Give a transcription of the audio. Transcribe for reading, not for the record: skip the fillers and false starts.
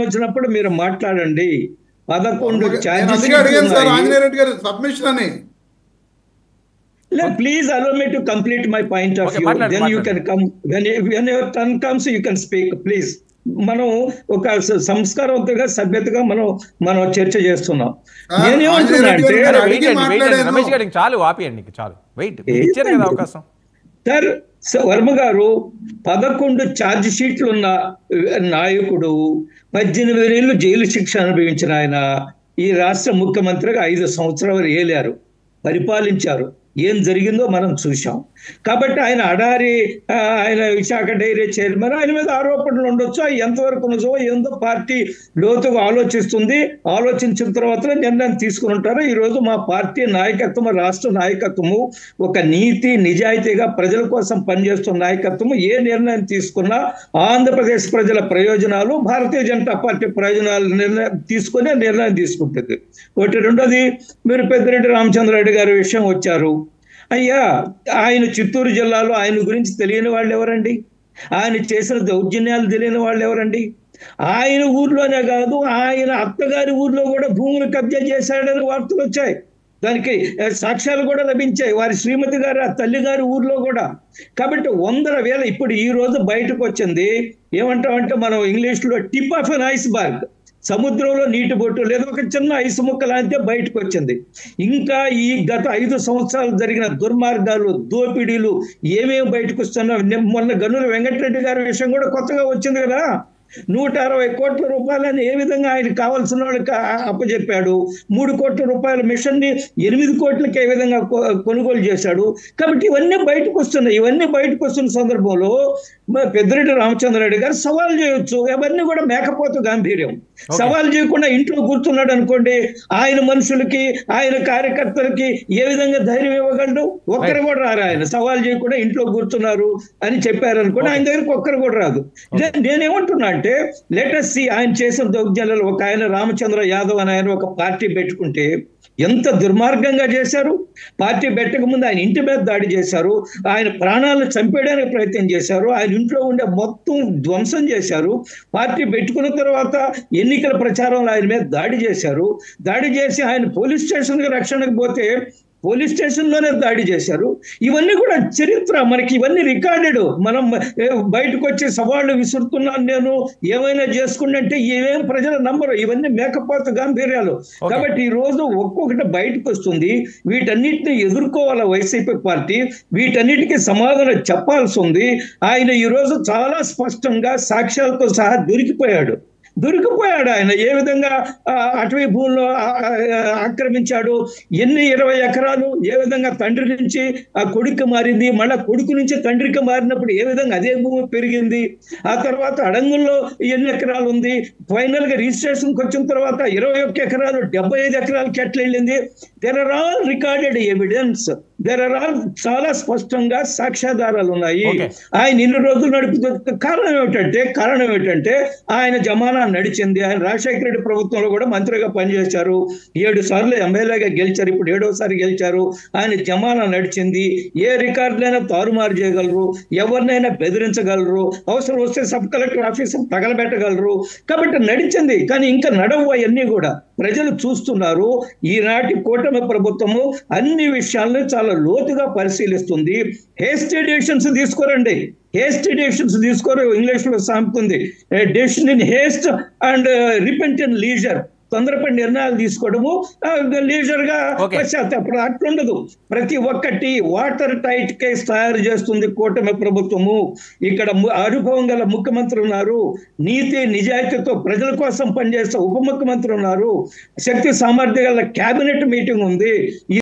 వచ్చినప్పుడు మీరు మాట్లాడండి. 11 నేను అందుకే ఛార్జ్ అడిగాను సార్ ఉన్నాయి. ఆంజనేయ రెడ్డి గారు సబ్మిషన్ అని. Please allow me to complete my point of view. Then you can come when your turn comes, you can speak. Please. మనం ఒక సంస్కారవంతంగా సభ్యతగా మనం చర్చ చేస్తున్నాం. నేనేమంటున్నా అంటే రమేష్ గారికి చాలు ఆపియండి, చాలు వెయిట్ ఇచ్చారు కదా అవకాశం. సార్ వర్మ గారు 11 ఛార్జ్ షీట్లు ఉన్న నాయకుడు, 18 ఏళ్ళు జైలు శిక్ష అనుభవించిన ఆయన ఈ రాష్ట్ర ముఖ్యమంత్రిగా 5 సంవత్సరాలు ఏలారు, పరిపాలించారు. ఏం జరిగిందో మనం చూసాం. కాబట్టి ఆయన అడారి, ఆయన విశాఖ డైరీ చైర్మన్, ఆయన మీద ఆరోపణలు ఉండొచ్చు. అవి ఎంతవరకు నిజమో ఏందో పార్టీ లోతుగా ఆలోచిస్తుంది. ఆలోచించిన తర్వాత నిర్ణయం తీసుకుని ఉంటారు. ఈరోజు మా పార్టీ నాయకత్వం, రాష్ట్ర నాయకత్వము ఒక నీతి నిజాయితీగా ప్రజల కోసం పనిచేస్తున్న నాయకత్వము ఏ నిర్ణయం తీసుకున్నా ఆంధ్రప్రదేశ్ ప్రజల ప్రయోజనాలు, భారతీయ జనతా పార్టీ ప్రయోజనాలు నిర్ణయం తీసుకుంటుంది. ఒకటి. రెండోది, మీరు పెద్దిరెడ్డి రామచంద్రారెడ్డి గారి విషయం వచ్చారు. అయ్యా, ఆయన చిత్తూరు జిల్లాలో ఆయన గురించి తెలియని వాళ్ళు ఎవరండి? ఆయన చేసిన దౌర్జన్యాలు తెలియని వాళ్ళు ఎవరండి? ఆయన ఊర్లోనే కాదు, ఆయన అత్తగారి ఊర్లో కూడా భూములు కబ్జా చేశాడని వార్తలు వచ్చాయి. దానికి సాక్ష్యాలు కూడా లభించాయి. వారి శ్రీమతి గారు, ఆ తల్లి గారి ఊర్లో కూడా. కాబట్టి 100,000 ఇప్పుడు ఈ రోజు బయటకు వచ్చింది. ఏమంటామంటే మనం ఇంగ్లీష్ లో టిప్ ఆఫ్ అన్ ఐస్బర్గ్, సముద్రంలో నీటి బొట్టు లేదా ఒక చిన్న ఐసు ముక్క లాంటిదే బయటకు వచ్చింది. ఇంకా ఈ గత 5 సంవత్సరాలు జరిగిన దుర్మార్గాలు, దోపిడీలు ఏమేమి బయటకు వస్తున్నా. మొన్న గనుల వెంకటరెడ్డి గారి విషయం కూడా కొత్తగా వచ్చింది కదా. 160 కోట్ల రూపాయలని ఏ విధంగా ఆయన కావాల్సిన వాళ్ళకి అప్పచెప్పాడు. 3 కోట్ల రూపాయల మిషన్ ని 8 కోట్లకి ఏ విధంగా కొనుగోలు చేశాడు. కాబట్టి ఇవన్నీ బయటకు వస్తున్నాయి. ఇవన్నీ బయటకు వస్తున్న సందర్భంలో పెద్దిరెడ్డి రామచంద్రారెడ్డి గారు సవాల్ చేయొచ్చు. అవన్నీ కూడా మేకపోతు గాంభీర్యం. సవాల్ చేయకుండా ఇంట్లో కూర్చున్నాడు అనుకోండి, ఆయన మనుషులకి, ఆయన కార్యకర్తలకి ఏ విధంగా ధైర్యం ఇవ్వగలడు? ఒక్కరు కూడా రారు. ఆయన సవాల్ చేయకుండా ఇంట్లో కూర్చున్నారు అని చెప్పారు అనుకోండి, ఆయన దగ్గరికి ఒక్కరు కూడా రాదు. నేనేమంటున్నా అంటే, లెటస్ సి ఆయన చేసిన దౌర్జన్యాలు. ఒక ఆయన రామచంద్ర యాదవ్ అని ఆయన ఒక పార్టీ పెట్టుకుంటే ఎంత దుర్మార్గంగా చేశారు. పార్టీ పెట్టక ముందు ఆయన ఇంటి మీద దాడి చేశారు. ఆయన ప్రాణాలను చంపేయడానికి ప్రయత్నం చేశారు. ఆయన ఇంట్లో ఉండే మొత్తం ధ్వంసం చేశారు. పార్టీ పెట్టుకున్న తర్వాత ఎన్నికల ప్రచారంలో ఆయన మీద దాడి చేశారు. దాడి చేసి ఆయన పోలీస్ స్టేషన్కి రక్షణకు పోతే పోలీస్ స్టేషన్ లోనే దాడి చేశారు. ఇవన్నీ కూడా చరిత్ర, మనకి ఇవన్నీ రికార్డెడ్. మనం బయటకు వచ్చి సవాళ్లు విసురుతున్నాను, నేను ఏమైనా చేసుకుంటే ఏమేం ప్రజలు నమ్మరు. ఇవన్నీ మేకపోత గాంభీర్యాలు. కాబట్టి ఈ రోజు ఒక్కొక్కటి బయటకు వస్తుంది. వీటన్నిటిని ఎదుర్కోవాలి వైసీపీ పార్టీ. వీటన్నిటికీ సమాధానం చెప్పాల్సి ఉంది. ఆయన ఈ రోజు చాలా స్పష్టంగా సాక్ష్యాలతో సహా దొరికిపోయాడు. ఆయన ఏ విధంగా అటవీ భూముల్లో ఆక్రమించాడు, ఎన్ని 20 ఎకరాలు ఏ విధంగా తండ్రి నుంచి ఆ కొడుకు మారింది, మళ్ళా కొడుకు నుంచి తండ్రికి మారినప్పుడు ఏ విధంగా అదే భూమి పెరిగింది, ఆ తర్వాత అడంగుల్లో ఎన్ని ఎకరాలు ఉంది, ఫైనల్ గా రిజిస్ట్రేషన్కి వచ్చిన తర్వాత 21 ఎకరాలు 75 ఎకరాలకి ఎట్లా వెళ్ళింది. There are all recorded evidence. There are all చాలా స్పష్టంగా సాక్ష్యాధారాలు ఉన్నాయి. ఆయన ఇన్ని రోజులు నడిపి కారణం ఏమిటంటే ఆయన జమానా నడిచింది. ఆయన రాజశేఖర రెడ్డి ప్రభుత్వంలో కూడా మంత్రిగా పనిచేశారు. 7 సార్లు ఎమ్మెల్యేగా గెలిచారు. ఇప్పుడు 7వసారి గెలిచారు. ఆయన జమానా నడిచింది. ఏ రికార్డులైనా తారుమారు చేయగలరు, ఎవరినైనా బెదిరించగలరు, అవసరం వస్తే సబ్ కలెక్టర్ ఆఫీస్ తగలబెట్టగలరు. కాబట్టి నడిచింది. కానీ ఇంకా నడవు. అవన్నీ కూడా ప్రజలు చూస్తున్నారు. ఈనాటి కూటమి ప్రభుత్వము అన్ని విషయాలను చాలా లోతుగా పరిశీలిస్తుంది. హేస్టీ డెసిషన్స్ తీసుకోరండి. హేస్ట్ డెసిషన్స్ తీసుకోరు. ఇంగ్లీష్ లో సామెత ఉంది, decision in haste and repent in leisure. తొందరపడి నిర్ణయాలు తీసుకోవడము, లీజర్ గా పశ్చాత్తాపం అట్లుండదు. ప్రతి ఒక్కటి వాటర్ టైట్ కేసు తయారు చేస్తుంది కూటమి ప్రభుత్వము. ఇక్కడ అనుభవం గల ముఖ్యమంత్రి ఉన్నారు, నీతి నిజాయితీతో ప్రజల కోసం పనిచేసే ఉప ముఖ్యమంత్రి ఉన్నారు, శక్తి సామర్థ్యం గల కేబినెట్ మీటింగ్ ఉంది.